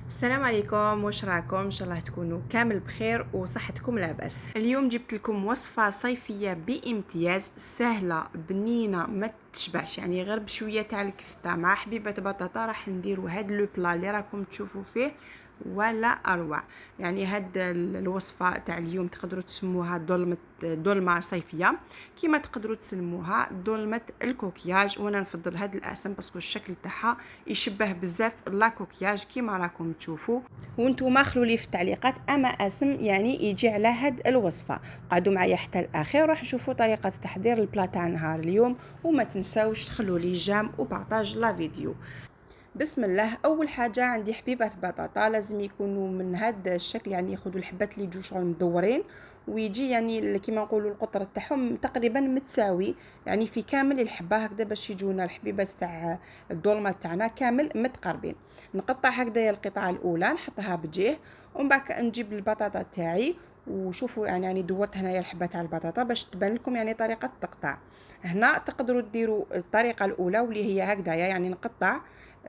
السلام عليكم، واش راكم؟ ان شاء الله تكونوا كامل بخير وصحتكم لاباس. اليوم جبت لكم وصفه صيفيه بامتياز، سهله بنينه ما تشبعش، يعني غير بشويه تاع الكفته مع حبيبه بطاطا راح نديروا هاد لو بلا اللي راكم تشوفوا فيه ولا اروع. يعني هاد الوصفه تاع اليوم تقدروا تسموها دولمه صيفيه، كيما تقدروا تسموها دولمه الكوكياج، وانا نفضل هاد الاسم باسكو الشكل تاعها يشبه بزاف لا كوكياج كيما راكم تشوفوا. وانتم خلوا لي في التعليقات اما اسم يعني يجي على هاد الوصفه. قعدوا معايا حتى الاخير راح نشوفوا طريقه تحضير البلا تاع نهار اليوم، وما تنساوش تخلوا لي جام وبارطاج لا فيديو. بسم الله. اول حاجه عندي حبيبات بطاطا، لازم يكونوا من هذا الشكل، يعني ياخذوا الحبات اللي يجوا شغل مدورين، ويجي يعني كيما نقولوا القطر تاعهم تقريبا متساوي، يعني في كامل الحبه هكذا باش يجونا الحبيبات تاع الدولمه تاعنا كامل متقربين. نقطع هكذا القطعه الاولى نحطها بجيه، ومن بعد نجيب البطاطا تاعي وشوفوا يعني دورت هنايا الحبه تاع البطاطا باش تبان لكم يعني طريقه التقطاع. هنا تقدروا ديروا الطريقه الاولى واللي هي هكذايا، يعني نقطع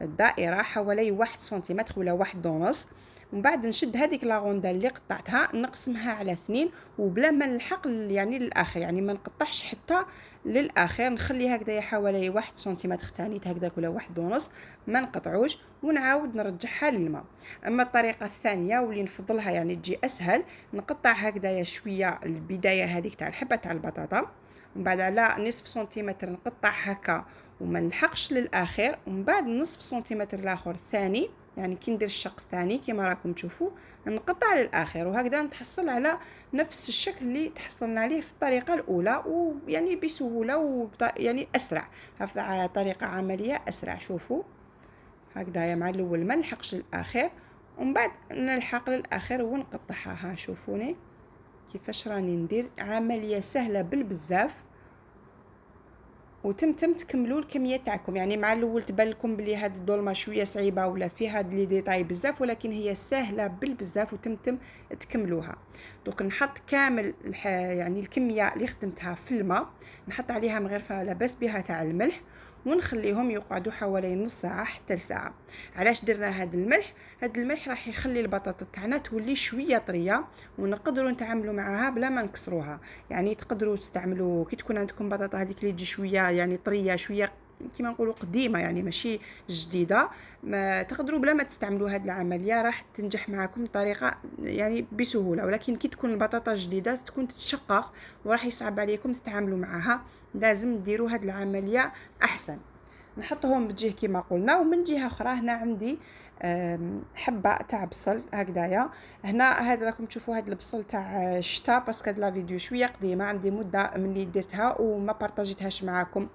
الدائره حوالي 1 سنتيمتر ولا 1 ونص. ومن بعد نشد هذيك لاغوندا اللي قطعتها نقسمها على 2، وبلا ما نلحق يعني للاخر، يعني ما نقطعش حتى للاخر، نخلي هكذا حوالي 1 سنتيمتر ثاني هكذاك ولا 1 ونص، ما نقطعوش ونعاود نرجعها للماء. اما الطريقه الثانيه واللي نفضلها يعني تجي اسهل، نقطع هكذا شويه البدايه هذيك تاع الحبه تاع البطاطا، ومن بعد على نصف سنتيمتر نقطع هكا وما نلحقش للاخر، ومن بعد نصف سنتيمتر الاخر الثاني، يعني كي ندير الشق الثاني كما راكم تشوفوا نقطع للاخر، وهكذا نتحصل على نفس الشكل اللي تحصلنا عليه في الطريقه الاولى، ويعني بسهوله يعني اسرع، هذه طريقه عمليه اسرع. شوفوا هكذا مع الاول ما نلحقش للاخر، ومن بعد نلحق للاخر ونقطعها. ها شوفوني كيفاش راني ندير، عمليه سهله بالبزاف، وتمتم تكملوا الكميه تاعكم. يعني مع الاول تبان لكم بلي هاد الدولمه شويه صعيبه ولا فيها لي ديتاي بزاف، ولكن هي سهله بالبزاف وتمتم تكملوها. دوك نحط كامل يعني الكميه اللي خدمتها في الماء، نحط عليها مغرفه لاباس بها تاع الملح، ونخليهم يقعدوا حوالي نص ساعه حتى ساعه. علاش درنا هاد الملح؟ هاد الملح راح يخلي البطاطا تاعنا تولي شويه طريه، ونقدروا نتعاملوا معها بلا ما نكسروها. يعني تقدروا تستعملوا كي تكون عندكم بطاطا هذيك اللي تجي شويه يعني طريه شويه كيما نقولوا قديمه، يعني ماشي جديده، ما تقدروا بلا ما تستعملوا هذه العمليه راح تنجح معكم بطريقه يعني بسهوله. ولكن كي تكون البطاطا جديده تكون تتشقق وراح يصعب عليكم تتعاملوا معها، لازم ديروا هذه العمليه احسن. نحطهم بجهه كما قلنا، ومن جهه اخرى هنا عندي حبه تاع بصل هكذايا. هنا هذا راكم تشوفوا هذا البصل تاع الشتاء، باسكو هاد لا فيديو شويه قديمه، عندي مده ملي درتها وما بارطاجيتهاش معكم،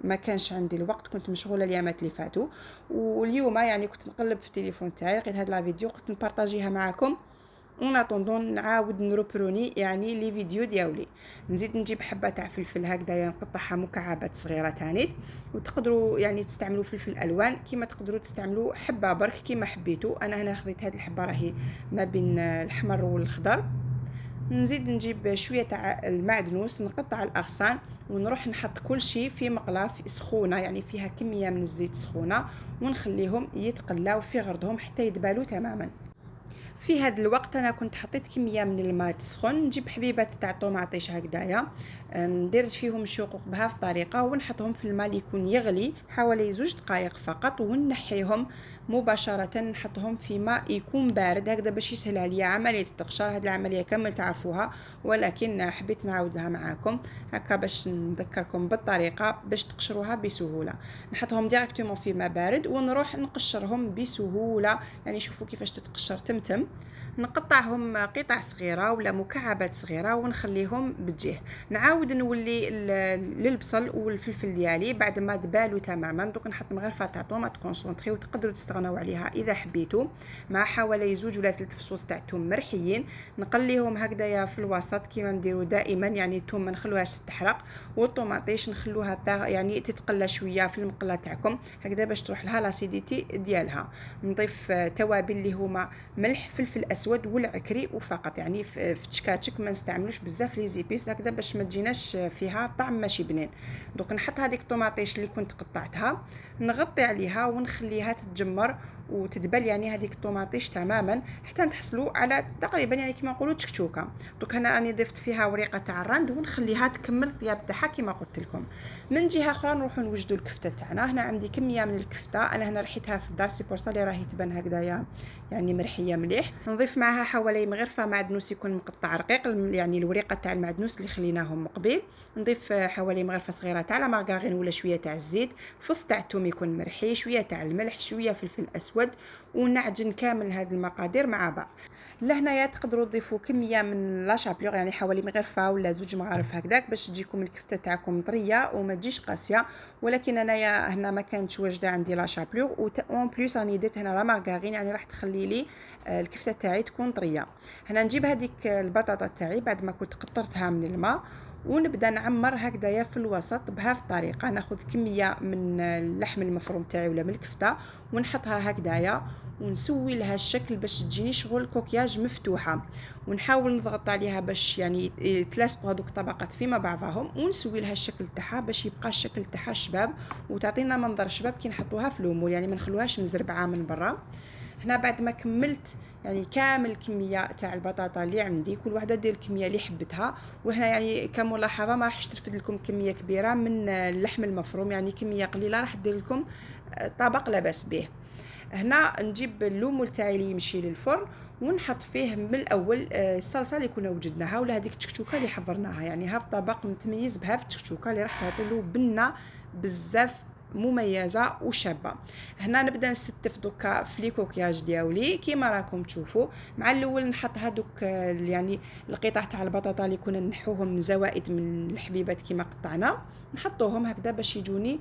ما كانش عندي الوقت، كنت مشغوله اليامات اللي فاتوا. واليوم يعني كنت نقلب في التليفون تاعي لقيت هاد لا فيديو قلت نبارطاجيها معكم، اون اتوندون نعاود نروبروني يعني لي فيديو ديالي. نزيد نجيب حبه تاع فلفل هكذايا نقطعها مكعبات صغيره تاني، وتقدروا يعني تستعملوا فلفل الوان كيما تقدروا تستعملوا حبه برك كيما حبيتوا. انا هنا خذيت هذه الحبه راهي ما بين الحمر والخضر. نزيد نجيب شويه تاع المعدنوس نقطع الاغصان، ونروح نحط كل شيء في مقله سخونه، يعني فيها كميه من الزيت سخونه، ونخليهم يتقلاو في غرضهم حتى يدبالوا تماما. في هذا الوقت انا كنت حطيت كميه من الماء تسخن، نجيب حبيبات تاع طوماطيش هكذايا ندير فيهم الشقوق بهذه الطريقه، ونحطهم في الماء اللي يكون يغلي حوالي 2 دقائق فقط، ونحيهم مباشره، نحطهم في ماء يكون بارد هكذا باش يسهل عليا عمليه التقشير. هذه العمليه كامل تعرفوها، ولكن حبيت نعاودها معاكم هكا باش نذكركم بالطريقه باش تقشروها بسهوله. نحطهم ديريكتومون في ماء بارد ونروح نقشرهم بسهوله، يعني شوفوا كيفاش تتقشر تمتم. نقطعهم قطع صغيره ولا مكعبات صغيره ونخليهم بجيه. نعاود نولي للبصل والفلفل ديالي بعد ما دبالوا تماما. دوك نحط مغرفه تاع طوماط كونسونطري، وتقدروا تستغنوا عليها اذا حبيتوا، مع حوالي 2 ولا 3 فصوص تاع ثوم مرحيين. نقليهم هكذايا في الوسط كيما نديروا دائما، يعني الثوم ما نخلوهاش تحرق، والطوماطيش نخلوها يعني تتقلى شويه في المقله تاعكم هكذا باش تروح لها لاسيديتي ديالها. نضيف توابل اللي هما ملح فلفل اسود والعكري وفقط، يعني في تشكاتشك ما نستعملوش بزاف لي زيبيس هكذا باش ما تجيناش فيها طعم ماشي بنين. دوك نحط هذيك الطوماطيش اللي كنت قطعتها، نغطي عليها ونخليها تتجمر، وتدبل يعني هذيك الطوماطيش تماما حتى نتحصلوا على تقريبا يعني كما نقولوا تشكتوكه. دوك هنا راني ضفت فيها وريقه تاع الرند ونخليها تكمل الطياب تاعها كما قلت لكم. من جهه اخرى نروحوا نوجدوا الكفته تاعنا. هنا عندي كميه من الكفته، انا هنا رحيتها في الدار سي بورصه اللي راهي تبان هكذايا يعني مرحيه مليح. نضيف معها حوالي مغرفه معدنوس يكون مقطع رقيق، يعني الوريقه تاع المعدنوس اللي خليناهم مقبل. نضيف حوالي مغرفه صغيره تاع لا مارغرين ولا شويه تاع الزيت، فص تاع الثوم يكون مرحي، شويه تاع الملح، شويه فلفل اسود، ونعجن كامل هذه المقادير مع بعض. لهنايا تقدروا تضيفوا كميه من لا شابلور يعني حوالي مغرفه ولا زوج مغارف هكذاك باش تجيكم الكفته تاعكم طريه وما تجيش قاسيه. ولكن انايا هنا ما كانتش واجده عندي لا شابلور، اون بليس راني درت هنا لا مارغرين يعني راح تخلي لي الكفته تاعي تكون طريه. هنا نجيب هذيك البطاطا تاعي بعد ما كنت قطرتها من الماء ونبدا نعمر هكذايا في الوسط بهذه الطريقه. ناخذ كميه من اللحم المفروم تاعي ولا من الكفته ونحطها هكذايا ونسوي لها الشكل باش تجيني شغل كوكياج مفتوحه، ونحاول نضغط عليها باش يعني يتلاصقوا هذوك الطبقات فيما بعضهم، ونسوي لها الشكل تاعها باش يبقى الشكل تاعها شباب وتعطينا منظر شباب كي نحطوها في الامور، يعني ما نخلوهاش مزربعه من برا. هنا بعد ما كملت يعني كامل الكميه تاع البطاطا اللي عندي، كل وحده دير الكميه اللي حبتها. وهنا يعني كملاحظه ما راحش ترفد لكم كميه كبيره من اللحم المفروم، يعني كميه قليله راح دير لكم طبق لا باس به. هنا نجيب اللومول تاعي اللي يمشي للفرن ونحط فيه من الاول الصلصه اللي كنا وجدناها ولا هذيك التكتوكه اللي حضرناها، يعني هذا الطبق متميز بها في التكتوكه اللي راح تعطي له بنه بزاف مميزه وشابه. هنا نبدا نستف دوكا في لي كوكياج دياولي كيما راكم تشوفوا. مع الاول نحط هذوك يعني القطع تاع البطاطا اللي كنا نحوهم من زوائد من الحبيبات كيما قطعنا، نحطوهم هكذا باش يجوني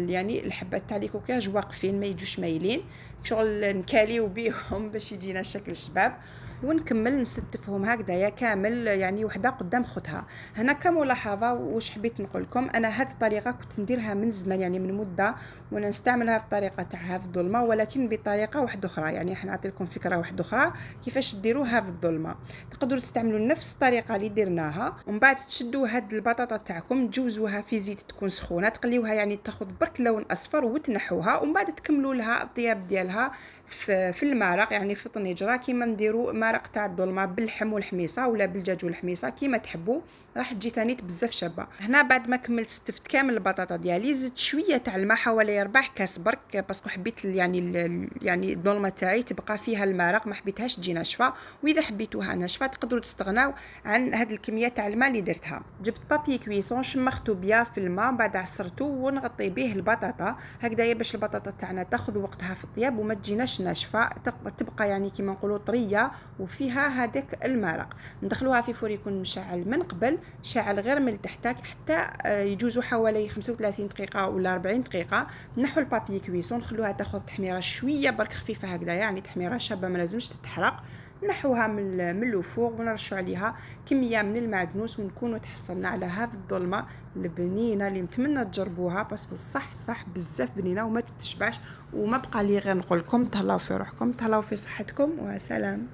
يعني الحبات تاع لي كوكياج واقفين ما يجوش مايلين، شغل نكاليو بيهم باش يجينا شكل شباب. ونكمل نستفهم هكذايا كامل يعني وحده قدام خوتها. هنا كملاحظه واش حبيت نقول لكم، انا هذه الطريقه كنت نديرها من زمان يعني من مده وانا نستعملها في الطريقه تاعها في الظلمه، ولكن بطريقه واحده اخرى. يعني احنا نعطي لكم فكره واحده اخرى كيفاش ديروها في الظلمه. تقدروا تستعملوا نفس الطريقه اللي درناها ومن بعد تشدوا هاد البطاطا تاعكم تجوزوها في زيت تكون سخونه، تقليوها يعني تاخذ برك لون اصفر وتنحوها، ومن بعد تكملوا لها الطياب ديالها في المرق يعني في طنجره كيما نديروا مرق تاع الظلمه باللحم والحميصه ولا بالدجاج والحميصه كيما تحبوا، راح تجي ثاني بزاف شابه. هنا بعد ما كملت استفت كامل البطاطا ديالي زدت شويه تاع الماء حوالي 4 كاس برك باسكو حبيت يعني الظلمه تاعي تبقى فيها المرق، ما حبيتهاش تجي ناشفه. واذا حبيتوها ناشفه تقدروا تستغناو عن هذه الكميه تاع الماء اللي درتها. جبت بابي كويسون شمختو بيا في الماء بعد عصرته ونغطي به البطاطا هكذايا باش البطاطا تاعنا تاخذ وقتها في الطياب وما تجيناش ناشفه، تبقى يعني كيما نقولوا طريه وفيها هذاك المرق. ندخلوها في فور يكون مشعل من قبل، شعل غير من تحت حتى يجوزوا حوالي 35 دقيقه ولا 40 دقيقه. نحو البابي كويسون نخلوها تاخذ تحميره شويه برك خفيفه هكذا، يعني تحميره شابه ما لازمش تتحرق. نحوها من الفوق ونرشوا عليها كميه من المعدنوس ونكونوا تحصلنا على هذه الظلمه البنينه اللي نتمنى تجربوها باسكو صح بزاف بنينه وما تتشبعش. وما بقى لي غير نقول لكم تهلاو في روحكم، تهلاو في صحتكم، وسلام.